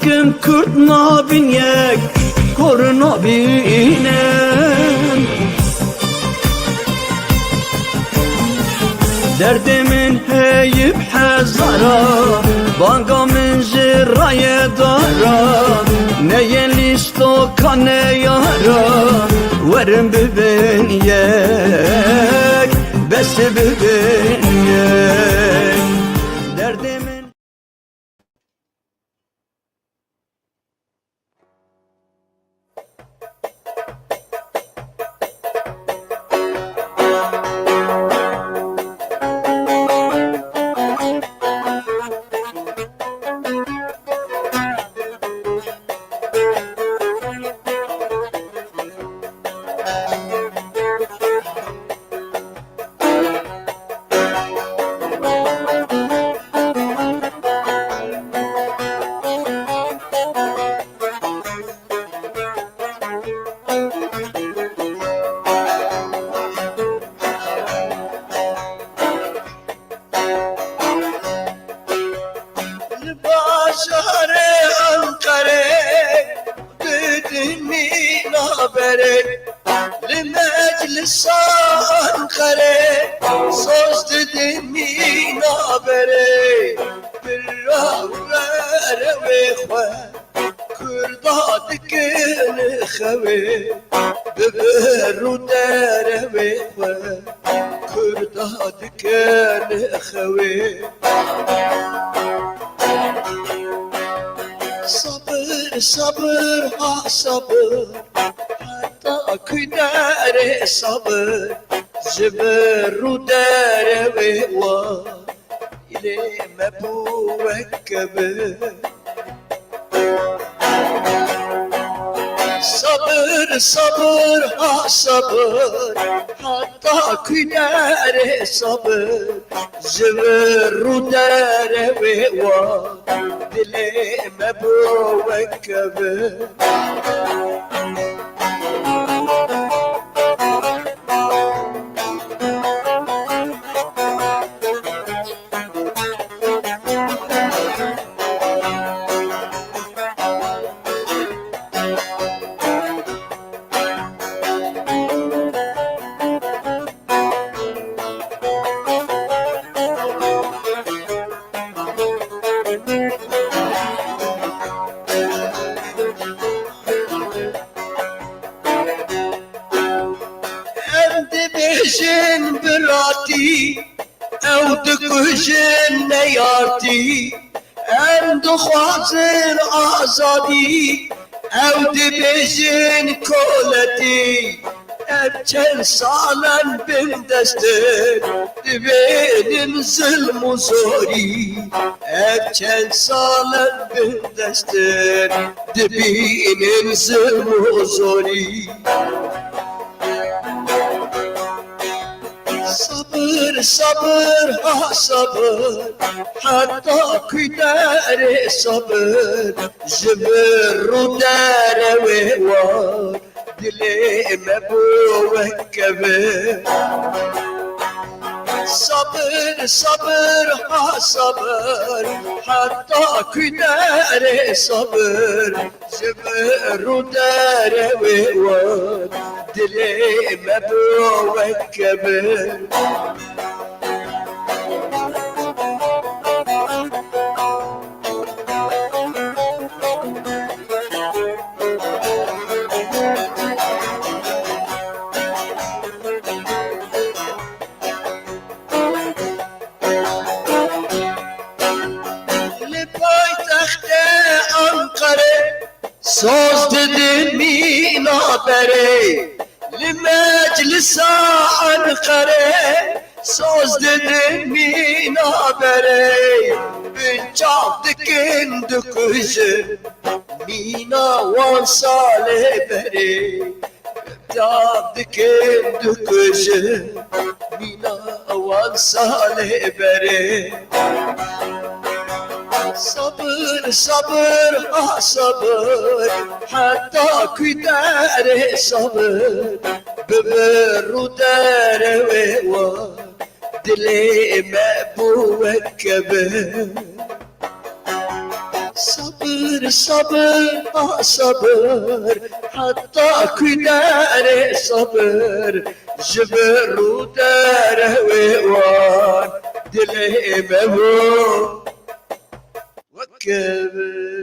aşkım kurt nabin yek kor nabinem derdimin heyip hezara banga min jiraye dara neye listo kane yara verin bibin yek besi bibin yek derdimin Şehre Ankara dedimi nabere li meclis Ankara söz dedimi nabere bir rahvere ve khwe kurda dikene khwe beberu dere ve khwe kurda dikene khwe sabır sabır ha sabır hatta kudare sabır zberu dare ve wa ile mebuwekbe sabır sabır ha sabır hatta kudare sabır zberu dare ve wa dile mebuwekbe Bejin birati ew dikujin neyarti em dixwazin azadî ew dibêjin koletî ev çend salen bin destin dibênin zilm û zorî ev çend salen bin destin dibînin zilm û zorî sabır sabır ha sabır hatta kudare sabır zberu dare ve var dile mebuwekbe sabır sabır ha sabır hatta kudare sabır zberu dare ve var dile mebuwekbe söz dedimi nabere li meclis Ankara söz dedimi nabere bin çavdikin dikujin mina wan sale bere çavdikin dikujin mina wan sale bere sabır sabır ah sabır hatta kudare sabır beberu dare ve wa dile mebuwekbe sabır صبر صبر صبر حتى كدار صبر جبر ودار ويوان دلي بابو وكبر.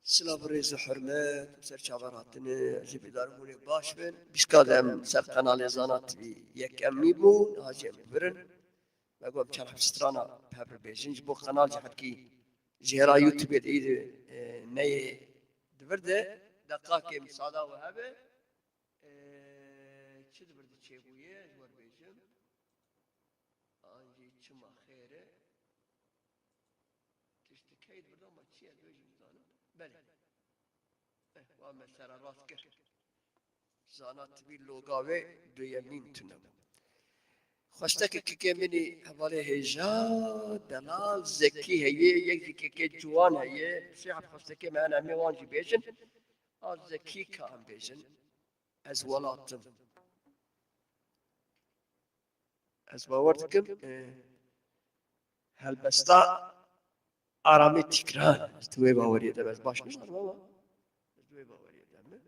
سلام ريز حرمات وسر شعبراتنا جبي دارموني باش بن بيشكادم سر قناة زانات يكمي بون هاجم برن بقول بشرح سترانا بهبر بيجنج بو قناة جحكي جهرا يوتيوب ايد ني دبرده دقاقي مسادا وهبه چه دبرده چه بويه جوار بيجم آنجي چما خيره تشتكي دبرده ما چيه دوجم زانم بله ومثلا راست زانات بی لوگاوه دویمین تنم خوشتک که منی حواله هجا دلال زکی هیه یک که جوان هیه شیخ خوشتک من امی وانجی بیشن از زکی که هم بیشن از ولاتم از باوردکم هل بستا آرامی تکرار توی باوریده بس باش نشتر بابا توی باوریده می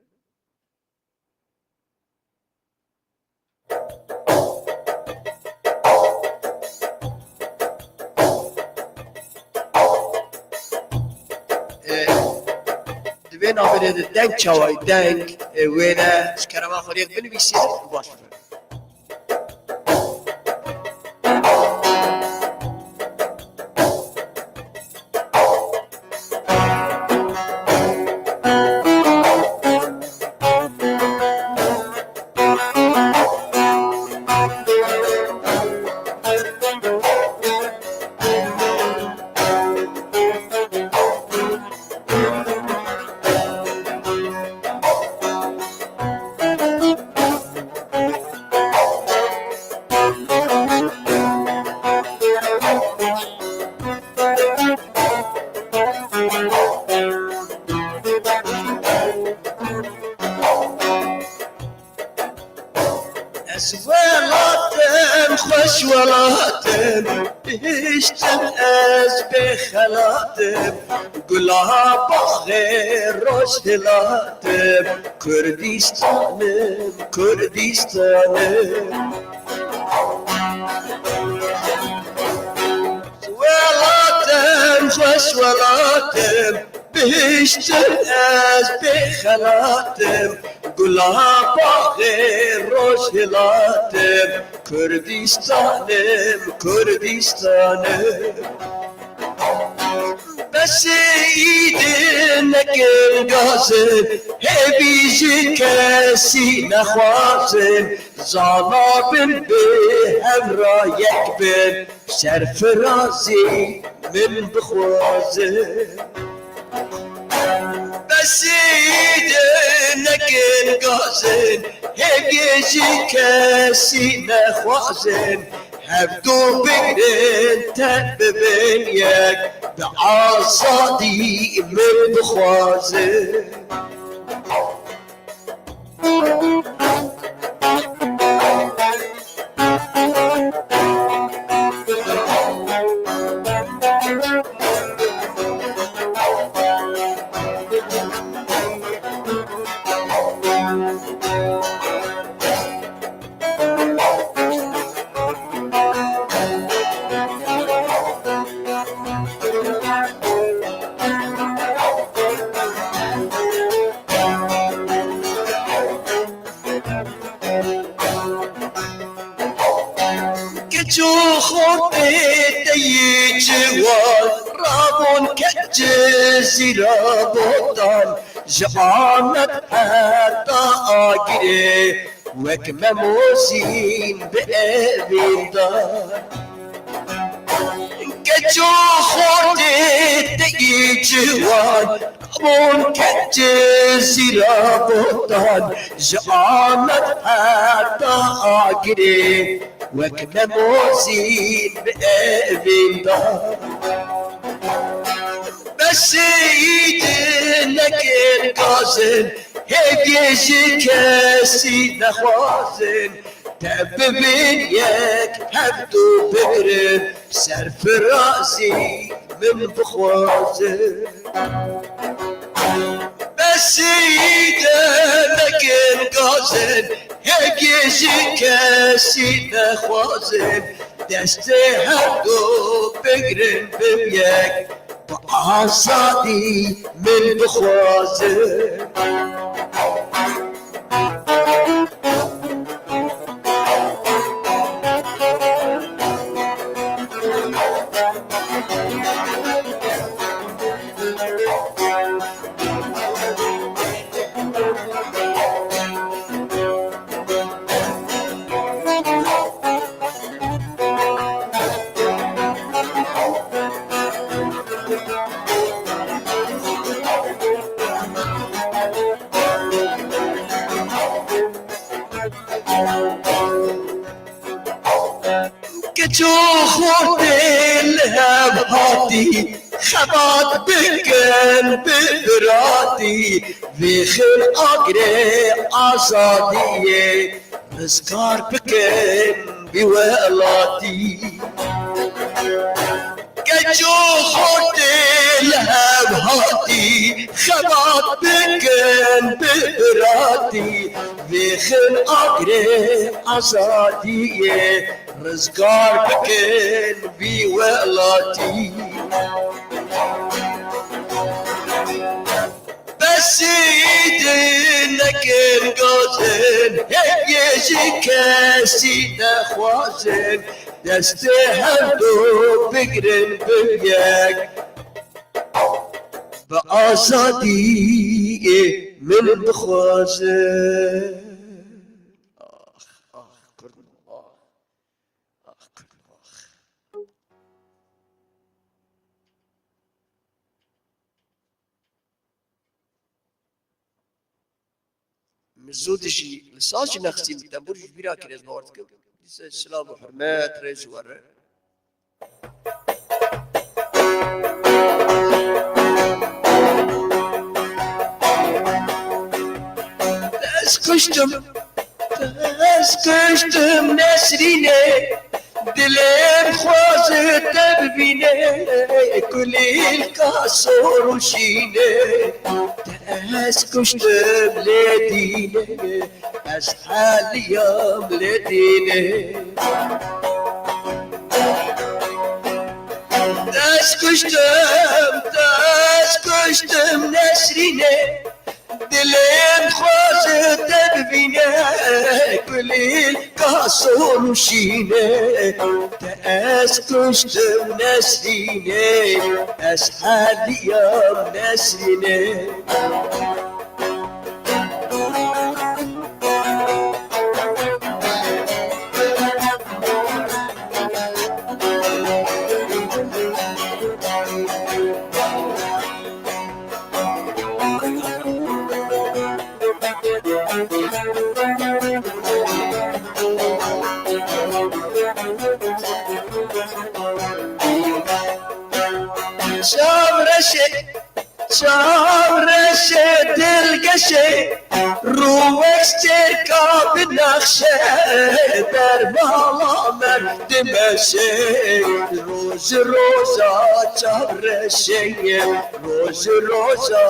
دوی نابرده دنگ چوای دنگ وینا شکرما خوریق بنویسید باش ولاتم خوش ولاتم هشتم از بخلاتم گلها باغ روش دلاتم کردیستانم کردیستانم ولاتم خوش ولاتم بهشتم از بخلاتم گلها باغ روش هلاتم کردیستانم کردیستانم بس ایده نکن گازم هبیجی کسی نخوازم زانا بن به همراه یک بن سرفرازی من بخوازم بسیده نکن گازن همیشه کسی نخوازن هر دو بگرن تن ببین یک به آزادی من بخوازن جو خود دی جوان رابون کجزیرا بودن جانت حتی آگیره وک مموزین به اویدان جو خود دی جوان رابون کجزیرا بودن جانت حتی آگیره وك نموزين بأبين دار بس يدنك القازن هيجي كاسي نخوازن تببينيك هبدو بقرن سرف راسي من بخوازن بس ايدك انقازن هيك يجي كاسي نخوازن دستي هبدو بقرن بميك بعصادي من بخوازن كجو خورد الهم هاتي خبات بكن ببراتي بخل اقري آزادي رزقار بكن بولاتي كجو خورد الهم هاتي خبات بكن ببراتي بخل اقري آزادي رزقار بكن بولاتي بس ايدنك انقوزن يجي كاسي نخوازن دستهدو بقرن بميك بآزادي من بخوازن مزودجي لساجي نخسي متنبورج بيرا كريز بوردكم سلام وحرمات ريز ورا اسكشتم نسريني دلم خوز تببيني كل الكاسور وشيني اسكشتم لديني اسحال يوم لديني اسكشتم نسريني دلين خوز تببيني كل الكاسور وشيني تأسكشتم نسريني أسحال يوم نسريني شاورشة دلقشة روح تركب النخشة دربالة مردمشة روز روزة شاورشة روز روزة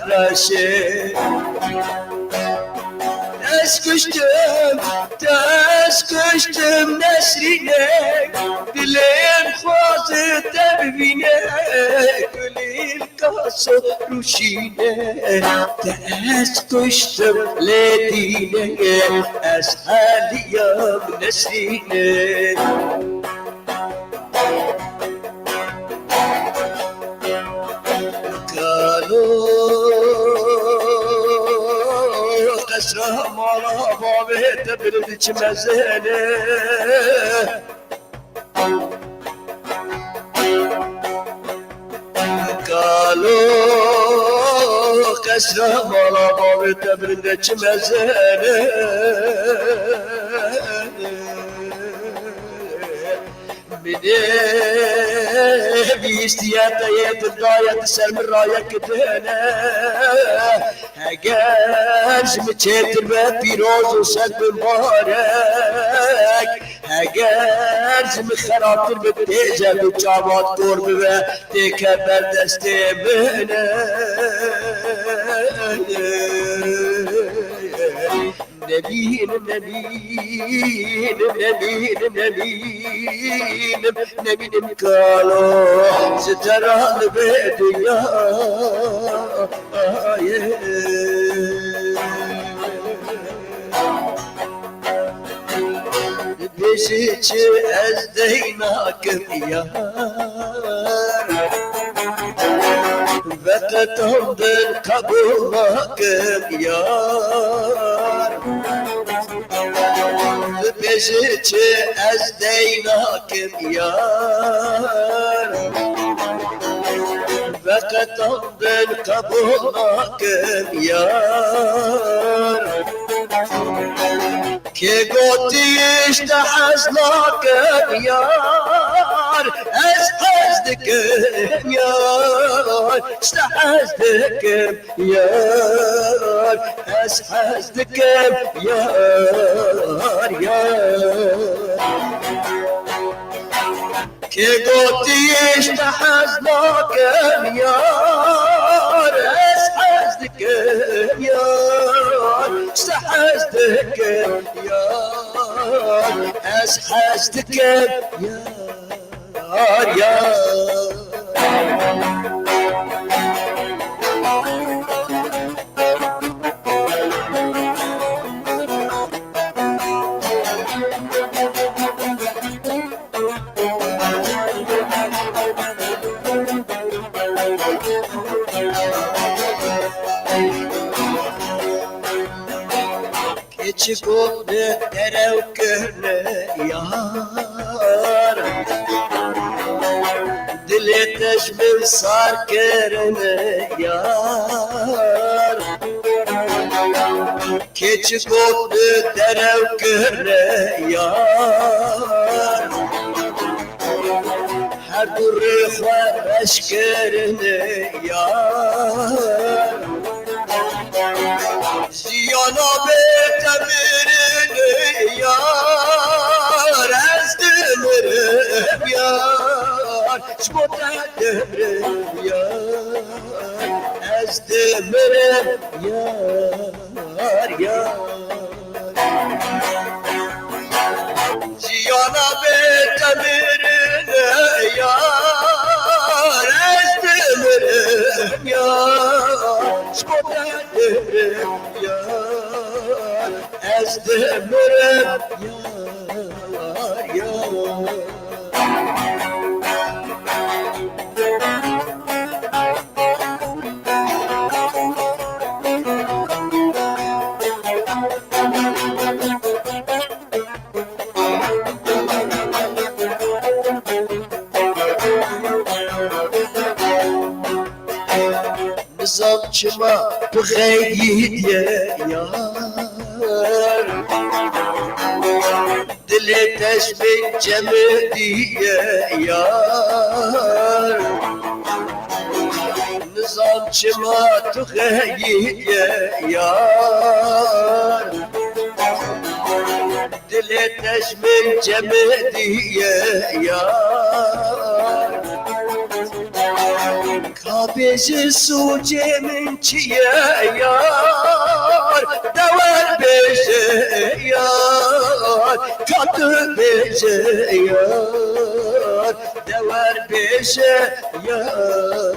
درشة تسكشتم نسريني دلين خوز تببيني كل الكاسو روشيني تسكشتم لديني أسهل يوم نسريني اسرهم على بابه تبرد مزينه قالوا قسرهم على بابه تبرد مزينه بيستيات يد الراية تسلم الراية كتنا اگر مچتر به پیروز و صد مبارک اگر خرابتر به تیجه به چابات قرب به دیکه بر دست منه نبینم کالو ستران به دنیا بشیچ از دیناکم یار وقتم دل قبول ناکم یار بشیچ از دیناکم یار وقتم دل قبول ناکم یار که گوتیش تحزناکم یار از حزدکم یار استحزدکم یار از حزدکم یار که گوتیش تحزناکم یار از حزدکم یار استحزدکم یار از حزدکم یار چکو درو کرنه یار دلتش من سار کرنه یار که چکو درو کرنه یار هر دور خوارش کرنه یار زیانا به تمیرنه یار از دمرم یار شبوتا دمرم یار از دمرم یار زیانا به تمیرنه یار از دمرم یار شبوتا دمرم yar ez demirim yar نظامçıma بغيت يا yar دلتش من جمدي يا yar نظامçıma بغيت يا yar دلتش من جمدي يا yar Kabezi sucemin çiye yar Dever beze yar Katı beze yar Dever beze yar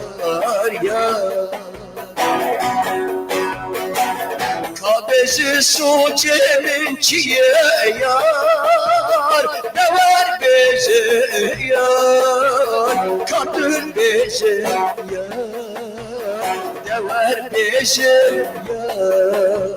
Kabezi sucemin çiye yar Dever beze yar Katı beze yar Dever beze yar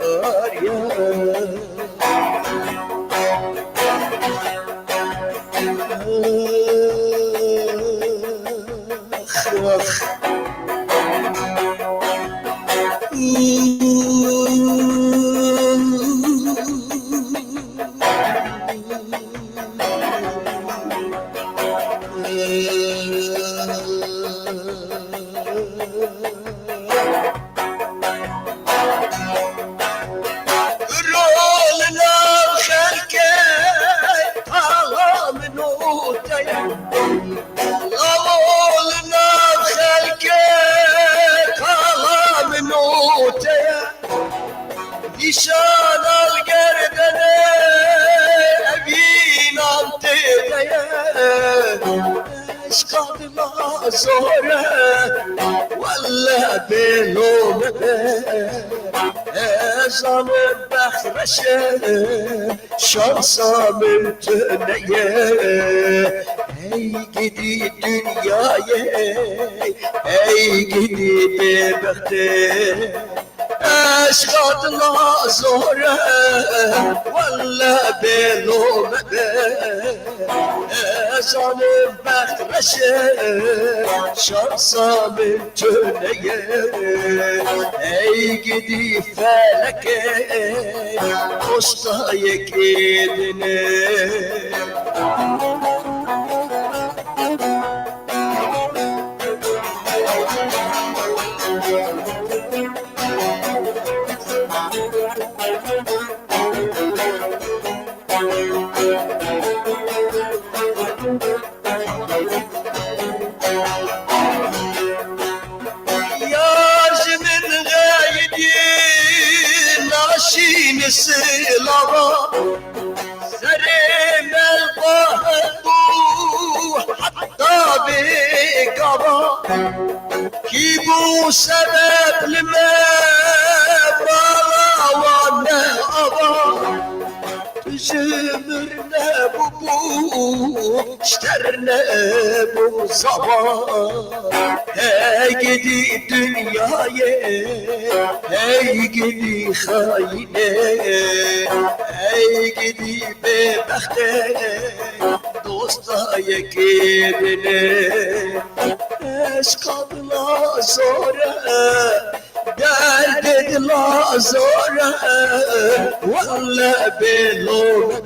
نشان القردنة بينام تديا اشقد لا زوره ولا بينهم ezan bekreşe şansa mümtüneye ey gidi dünyaya ey gidi bebekte اشقد لا زوره ولا بينهم ezan bekreşe şansa mümtüneye ey gidi feleke usta yekidine سلابا سرم القهدو حتى بقبا كيبو سبب لما بلا وانا ابا تجمرنا ببو اشترنا بو صبا هاي قدي دنياي هاي قدي خاينة هاي قدي ببختة دوستا يكيدنا اشقد لا زورة دردد لا زورة ولا بلوم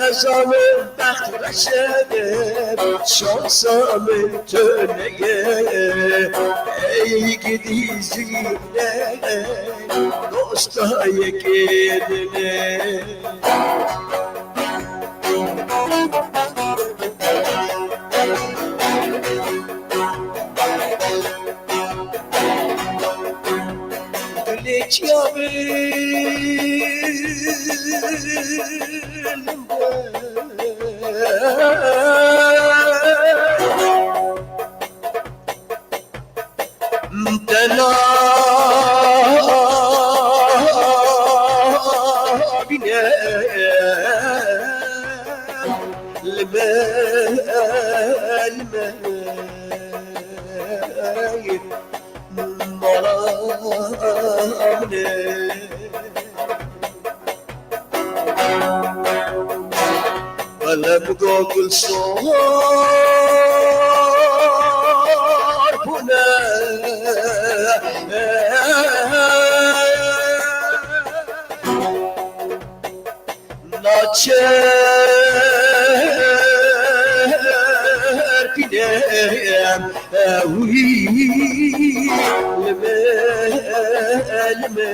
ezan bekreşedim şansa mümtüneye ey gidi zine dosta yekidine Güleç Dena bine lme maramne Alem gogul soğar bu ne Naçer pinem elme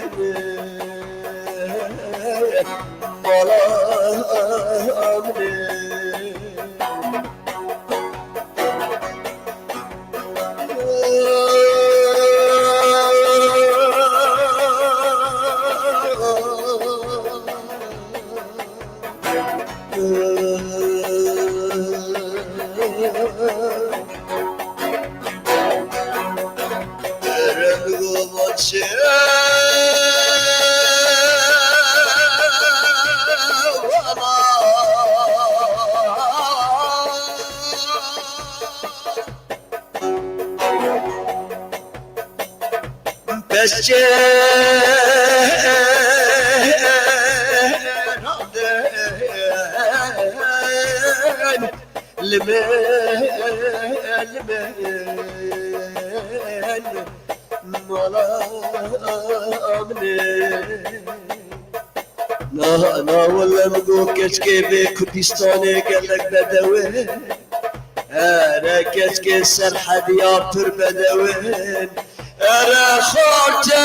malamne Na wala mgo keşke be Kürdistan'a gelek bedevin Ara keşke serhad yaptır bedevin Ara khorta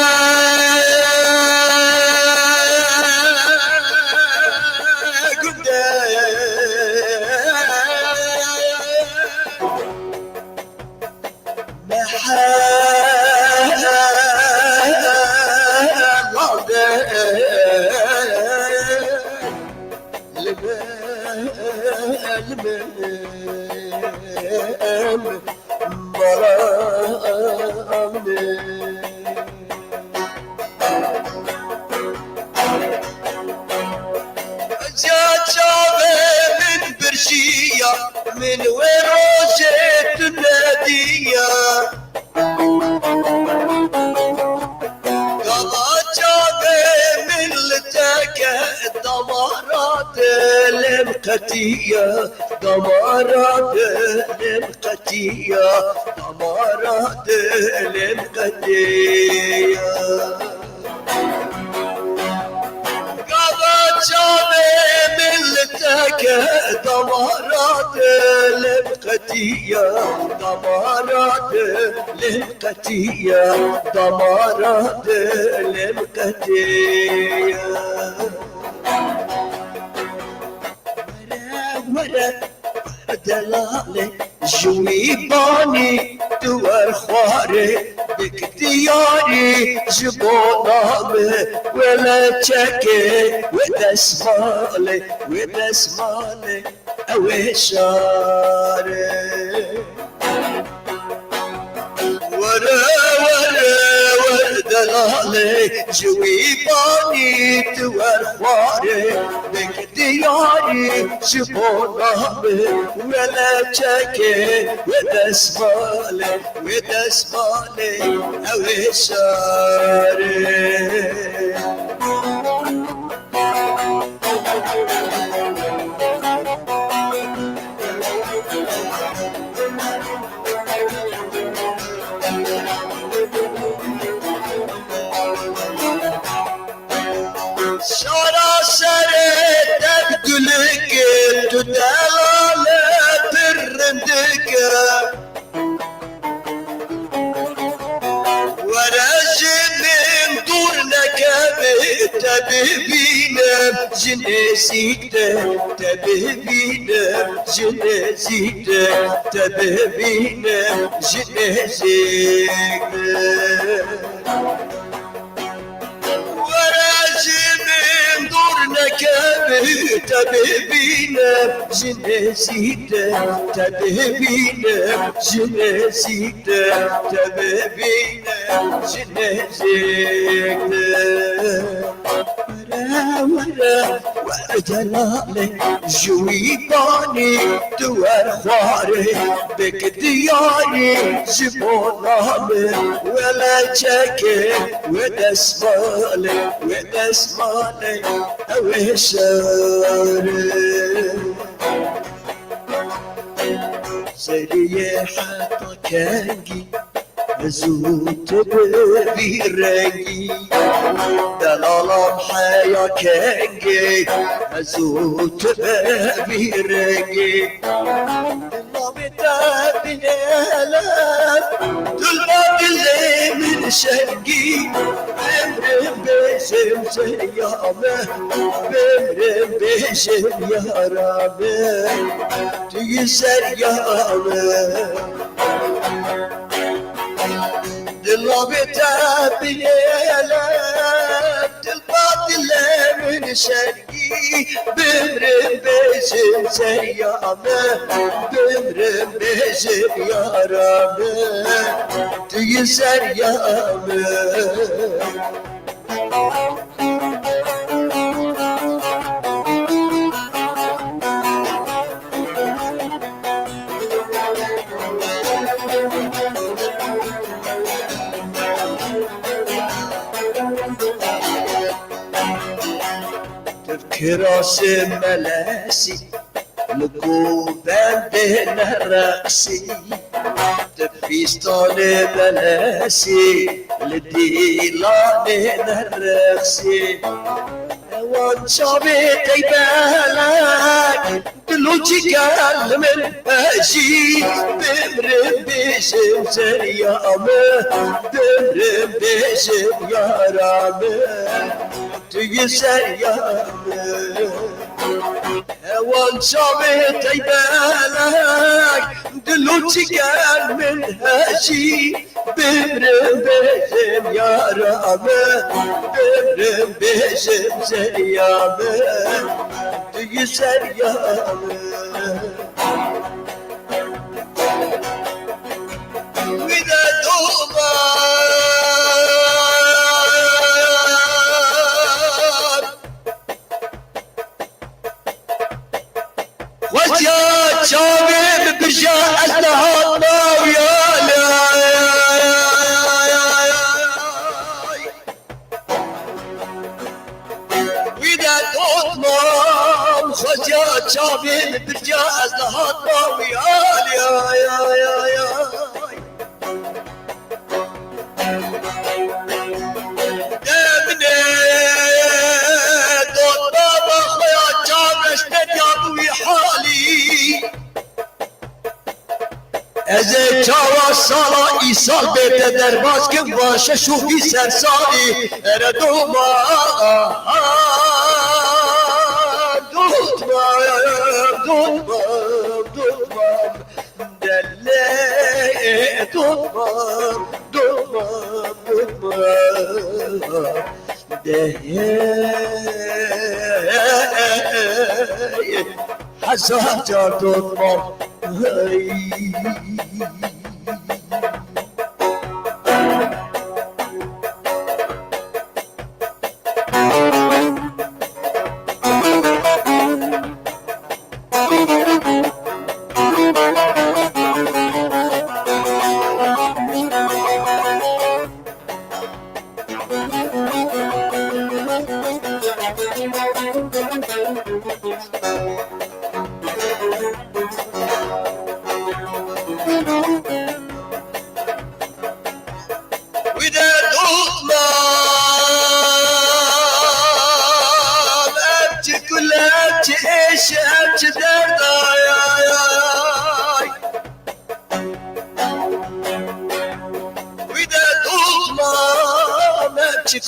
gelmem maramne. من برشية من وروجة النادية قضى جابي من لتاكة دمارات المقتية دمارات المقتية دمارات المقتية دمارات لمقتية دمارات لمقتية دمارات لمقتية ورا دلالي جويباني دوار خواري باختياري جبونامي ولا تشكي ودسمالي ودسمالي اوشاري ورا دلالي جويباني دوار خواري باختياري جبونامي ولا تشكي ودسمالي ودسمالي اوشاري شارع سرت تبدلك تدلالة الرندك ورجل دورنك تبهبينا جنسيك تبهبينا جنسيك تبهبينا جنسيك تبهبينا جنسيك تبهبينا جنسيك تبهبينا جنسيك ورا جلالي جويباني دوار خواري بك دياري جبونامي ولا تشكي ودسمالي ودسمالي اوشاري سيدي حتى كانجي زوت برنجي دلالم حيا كانجي زوت برنجي ما بتابينالك طلبات اللي من شقي بمرم بشم سيامه بمرم بشم يا رامه تيسر يامه دلا بتابينالك طلبات اللي من شقي بمرم بشم سيامه بمرم بشم يا رامه تيسر يامه كراس ملاسي مكوبان بين رأسي تفيستان ملاسي لديلان الرأسي وان شابي تيبالك دلوجي قال من أجي بمرم بشم سيامه بمرم بشم يا رامه تيسر يامه وان شابي تيبالك دلوجي قال من أجي بمرم بشم يا رامه بمرم بشم سيامه تيسر يامه شابي برجع أزلها طاوية وإذا تطمم خجات شابي برجع أزلها طاوية ازه چاوا سالا ایسال بیت درباز که باشه شوفی سرسالی اردوما دوتمام دله دوتمام ده حساب جار دوتمام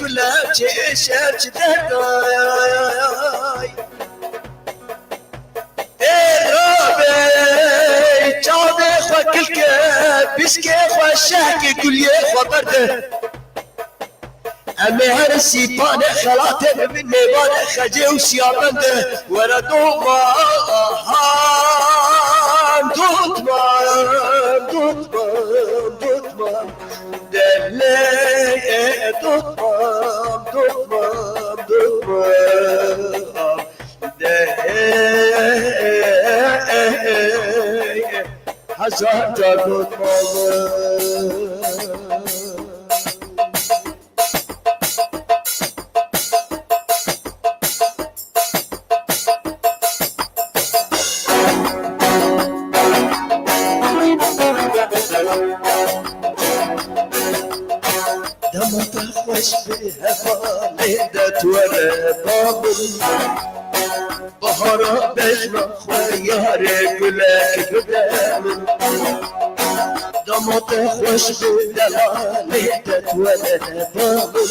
كلها تشرش درداي الرابع جابي خكلك بسكي خشاكي كل يخو برده أمي هرسي باني خلاته من نيباني خجي وسيابنده وردو ما دوتمان دلي دوتمان دلي هزار تا دوتمان دمت خوش بها فالدت ولا بابل بهارا بجمع خويار قلك بدامن دمت خوش بدلالدت ولا بابل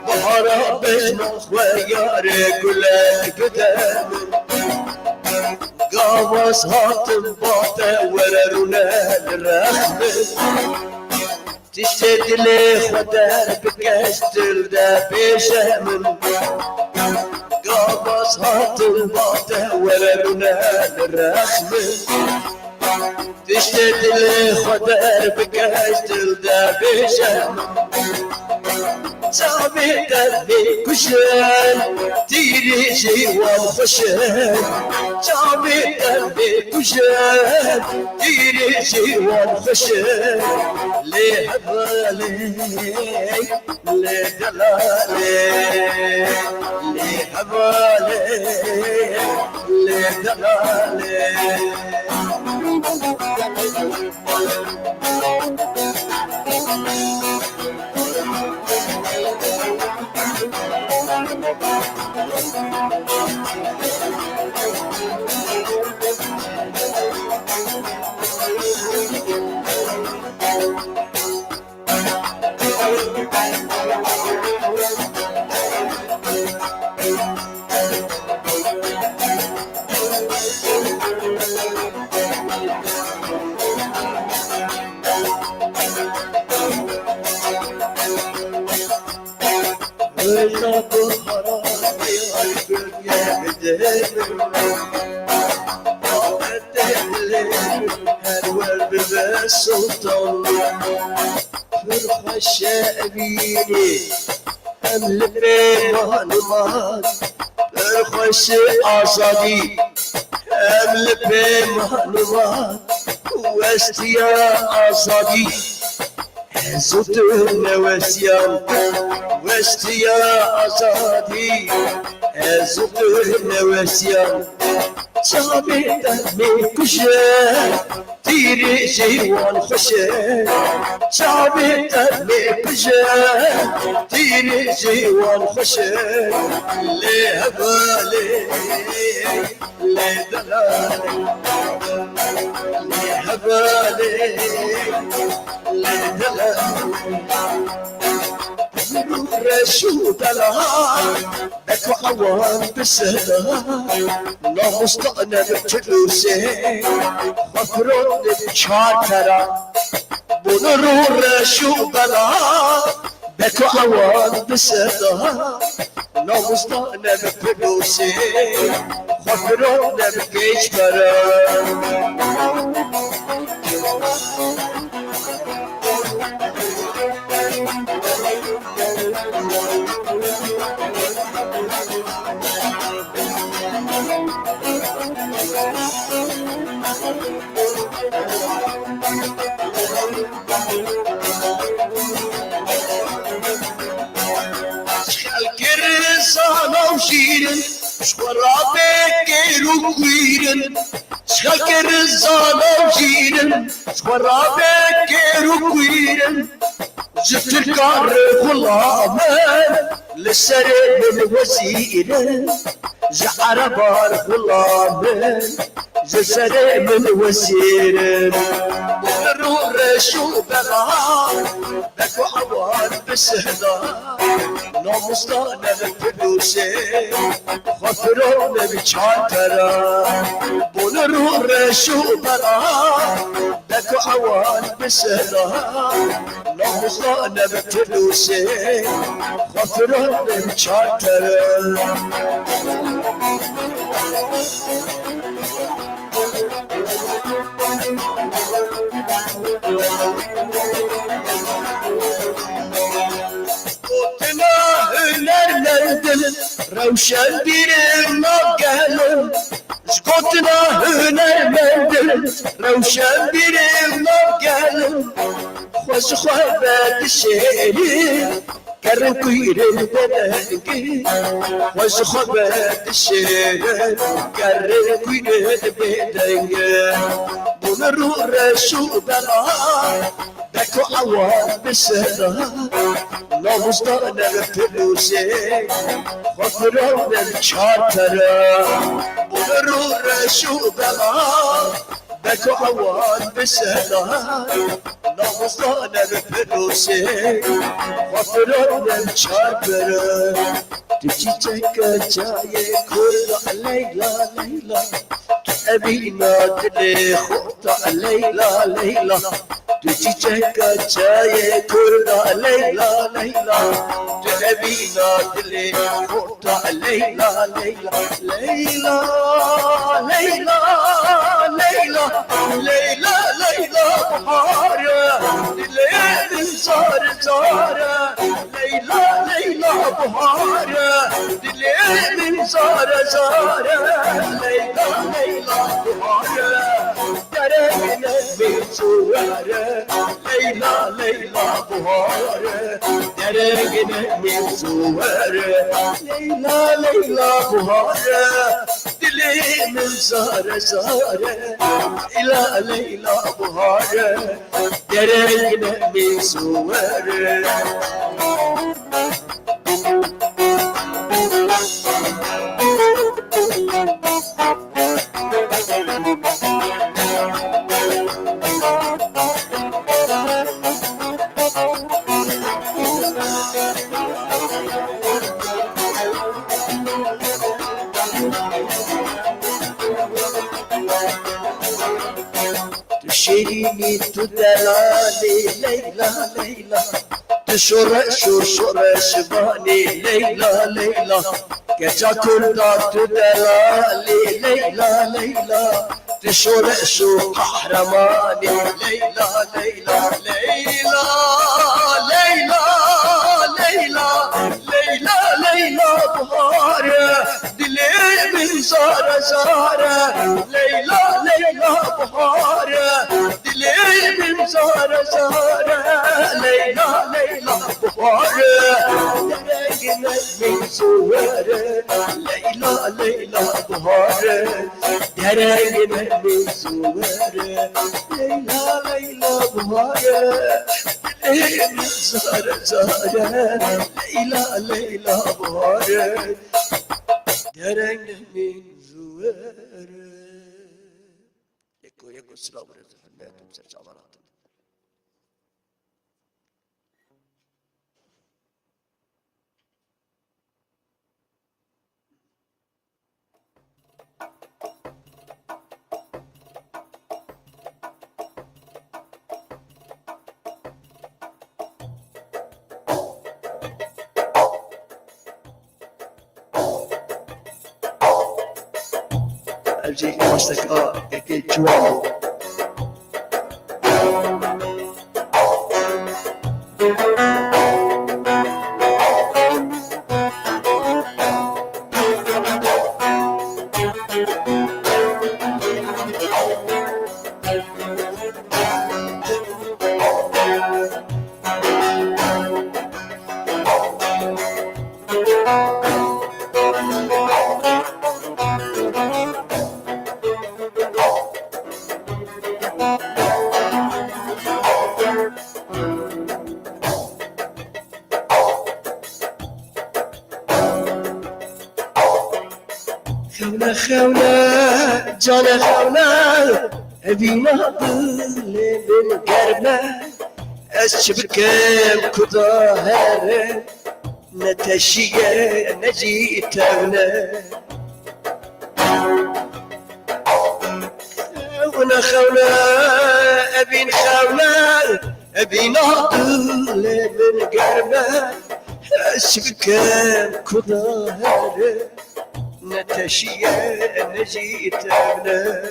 بهارا بجمع خويار قلك بدامن قاوز هاتم باتا وررونا الرحمن تشتد لي خدر بكشتل دا بشمن قابص هاتم باته ولدنا الرحمن تشتد لي خدر بكشتل دا بشمن صعبي قلبي كشان تيري شي وخشان صعبي قلبي كشان تيري شي وخشان ليه بالي ليه دلالي ليه بالي ليه دلالي السلطان فرخ الشابيني حمل بيمان مان فرخ الشعصبي أمل بمهنوات واستيا أصدي زدت النواسيان واستيا أصدي زدت النواسيان شابت من كشان تيري جيوان خشان شابت من كشان تيري جيوان خشان ليه بالي ليه دلالي ليه بالي ليه دلالي رشو دلال اكو عوان بسهلا نامستانه بجلوسه خفرون بچارترا بونو رشو دلال اكو عوان بسهلا نامستانه بجلوسه خفرون بچارترا شورابك ركويرن شكر الزالو جيرن شورابك ركويرن جبت الكار غلامن للسرب الوزير جعر بار غلامن جسرب الوزير رشو بلا بكو عوان بسهلا نامستانه بفلوسه خفرونه بچارترا بولرو رشو بلا بكو عوان بسهلا نامستانه بفلوسه خفرونه بچارترا روشن بيرم ناقلم شقوتنا هنا مندل روشن بيرم ناقلم خوش خوابات الشهري كرم كويرم بدنكي خوش خوابات الشهري كرم كويرم بدنكي بونرو رشو بلا بكو عوان بسهلا نامستانه بفلوسه خفرونه بچارترا بونرو رشو بلا بكو عوان بسهلا نامستانه بفلوسه خفرونه بچارترا تجيك جاي كل ليلى ليلى أبينا دلي خطة ليلى ليلى تجيك جاي كرنا ليلى ليلى تبينا دلي خطة ليلى ليلى ليلى ليلى ليلى ليلى ليلى بحارة ليلى زار زارة ليلى ليلى بحارة ليلى زار زارة ليلى ليلى بحارة درجنا بزوارة ليلى ليلى بحارة درجنا بزوارة ليلى ليلى بحارة دلي من زارة زارة إلى ليلى بحارة درجنا بزوارة تشيني تدلالي ليلى ليلى تشور شور شور شباني ليلى ليلى كجا كردا تدلالي ليلى ليلى تشور شو قهرماني ليلى ليلى ليلى ليلى ليلى ليلى ليلى بهار دلي من زاره زاره ليلى ليلى بهاره دلي من زاره زاره ليلى ليلى بهاره درينا من زواره ليلى ليلى بهاره درينا من زواره ليلى ليلى بهاره دلي من زاره زاره ليلى ليلى بهاره درينا من زواره يكو سلام رزق حرماتهم سرچ عبارات أجيك أصدقاء كي جوانو خونا خونا جان خونا ابينا ضل من قربنا الشبكة كظاهر نتشيا نجيتنا خونا خونا ابين خونا ابينا ضل من قربنا الشبكة كظاهر نتشيا نجيتنا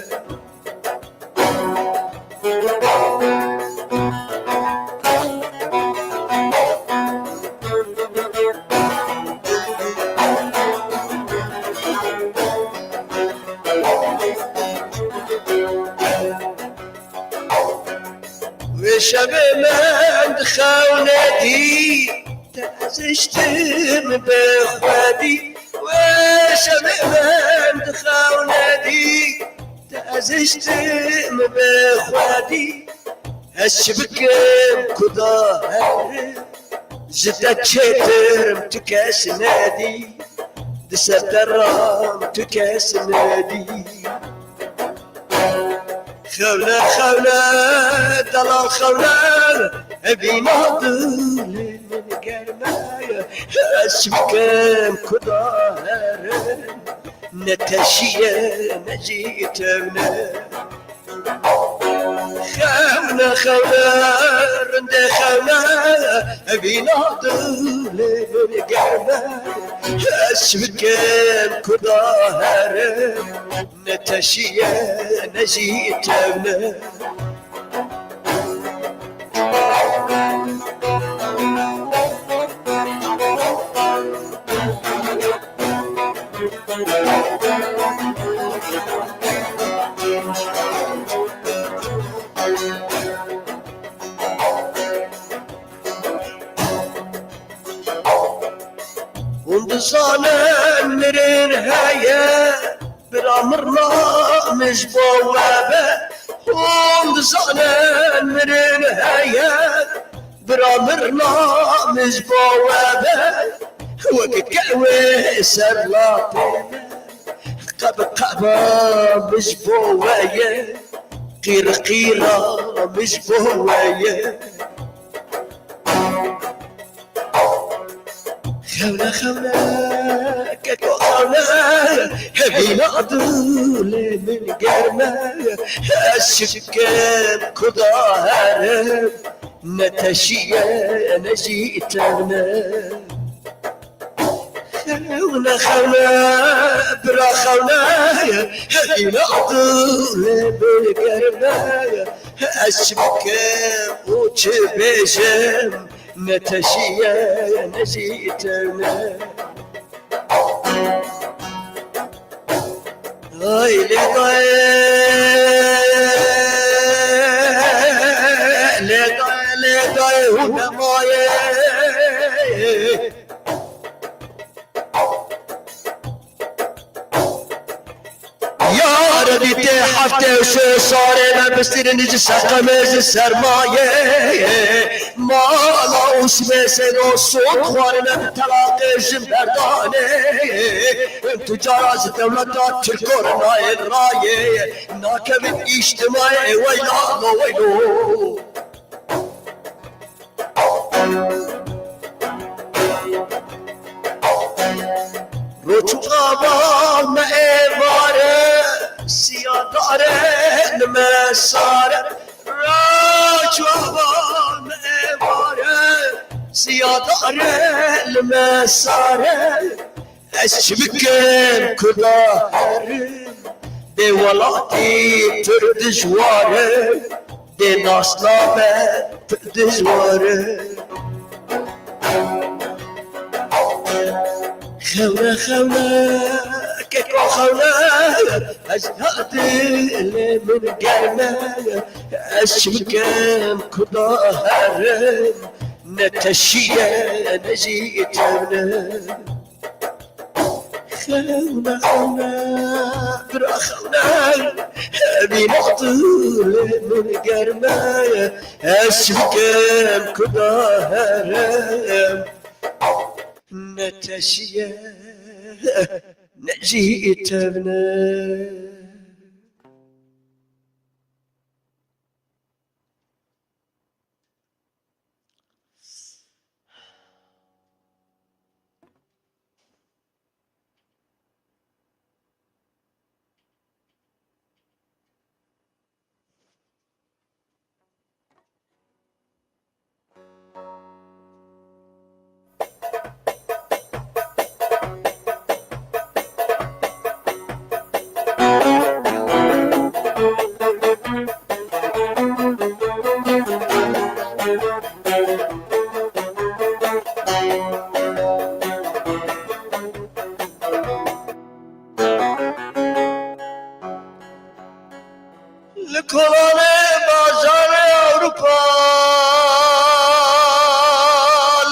وشب من خونتي تأزشتم بخوادي وشب من خونتي تأزشتم بخوادي الشبكة كظاهر زدت شترم تكاس نادي دسترام تكاس نادي خولا خولا دلال خولا ابينا ضل من قرمايا الشبكة كظاهر نتشيا نجيتنا خونا خونا رند خونا ابينا ضل من قرمايا الشبكة كظاهر نتشيا نجيتنا وندصانا مرين هيا بالعمرنا مش بوابة وندصانا مرين هيا بالعمرنا مش بوابة وككوي سرلاطين قبقبة مش بوايا قير قيرة مش بوايا خونا خونا كاكو خونا هبينا ضل من قرمة الشكام كظاهر نتشيا نجيتنا خونا خونا برا خونا هبينا ضل من قرمة الشكام وتبجم نتشيا نجيتنا هاي لقاي لقاي لقاي هنا ماي يا ربي حفتة وشو صار ما بصير نجي سقمز السرماية ما لا اسمه سنو صوت خوارنا بتلاقي جمهرداني انتو جراز دولتات تركورنا الراية ناكب اجتماعي ويلا ويلو روچو غابا ما ايواره سياداره نمساره روچو غابا ما ايواره سياداره نمساره اشبكن كداهر دي ولاتي تردجواره دي ناسلامه تردجواره خونه خونه كيكو خونه أجهد اللي من قلبه أشمكم كظاهر نتشيه نجيتنا خونه خونه برا خونه بنطول من قلبه أشمكم كظاهر نتشيه نجيتنا لكل بازار أوروبا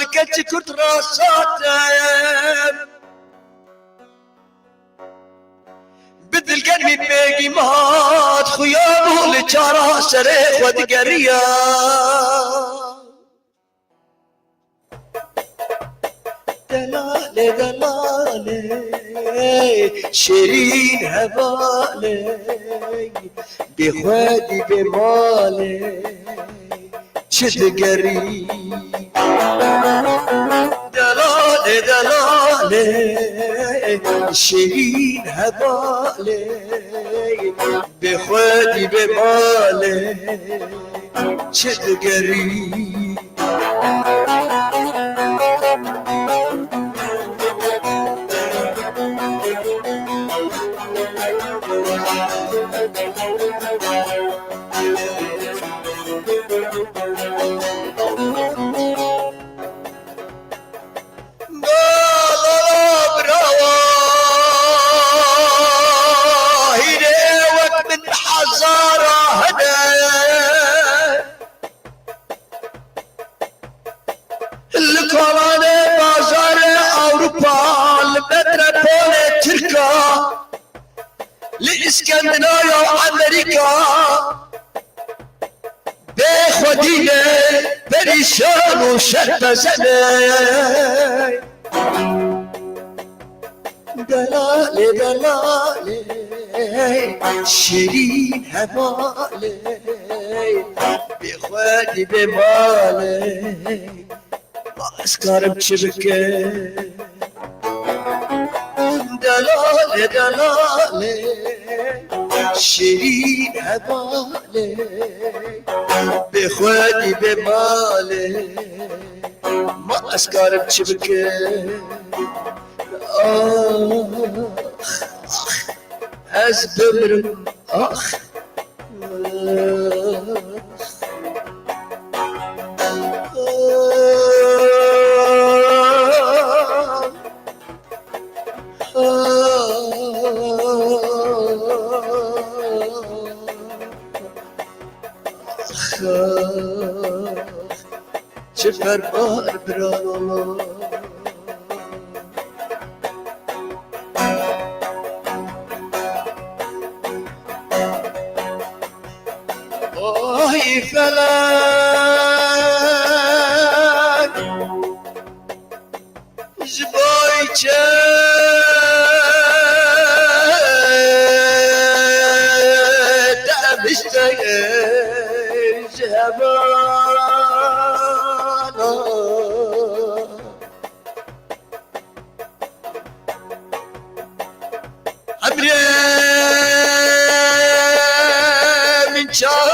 لكتش كنت راساتهم بدل قلبي بيجي مات خيامه لجارة سريخ ودقرية دلالي دلالي شيرين هبالي بخوادي بمالي شد قريب دلالي دلالي شيرين هبالي بخوادي بمالي شد قريب لإسكندنايا وأمريكا بخدينة بريشان وشربزنة دلالي دلالي شيرين همالي بخوادي بمالي معسكر بشبكة دلالي دلالي شيرين هبالي بخوادي بمالي ما أسكر بشبكة آخ أزبمرم آخ آخ چه فرمان بران الله آی فلک جبای چه دمشته جهبانا عمري من شار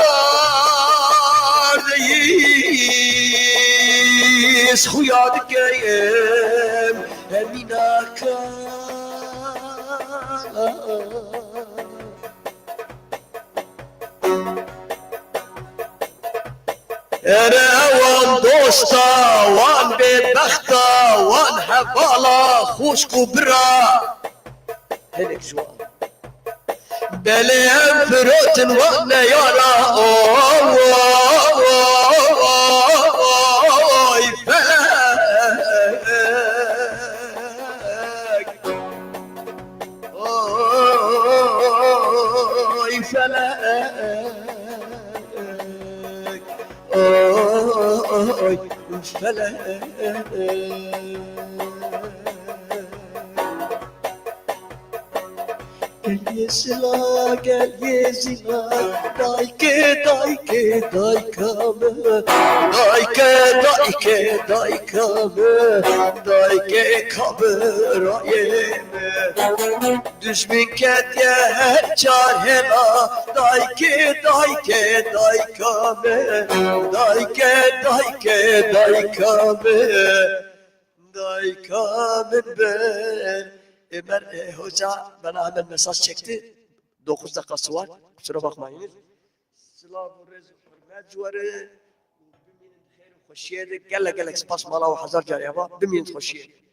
رئيس خويا دقيم هميناك انا وان دوستا وان بدبختا وان حبالا خوشكو برا هلك جوان بلي فروت وانا يارا اوي فلك اوي فلك اوي فلك يسلا قال يزنا دايكه دايكه دايكامه دايكه دايكه دايكامه دايكه كبرايمه düşmün kediye her çar hela dayke dayke daykame dayke dayke daykame daykame ben Ömer Hoca bana hemen mesaj çekti. 9 dakikası var. Kusura bakmayınız. Selamun rezu hürmet cuvarı. Biminin hayır hoşiyedi. Gelle spas mala ve hazar cariye var. Biminin hoşiyedi.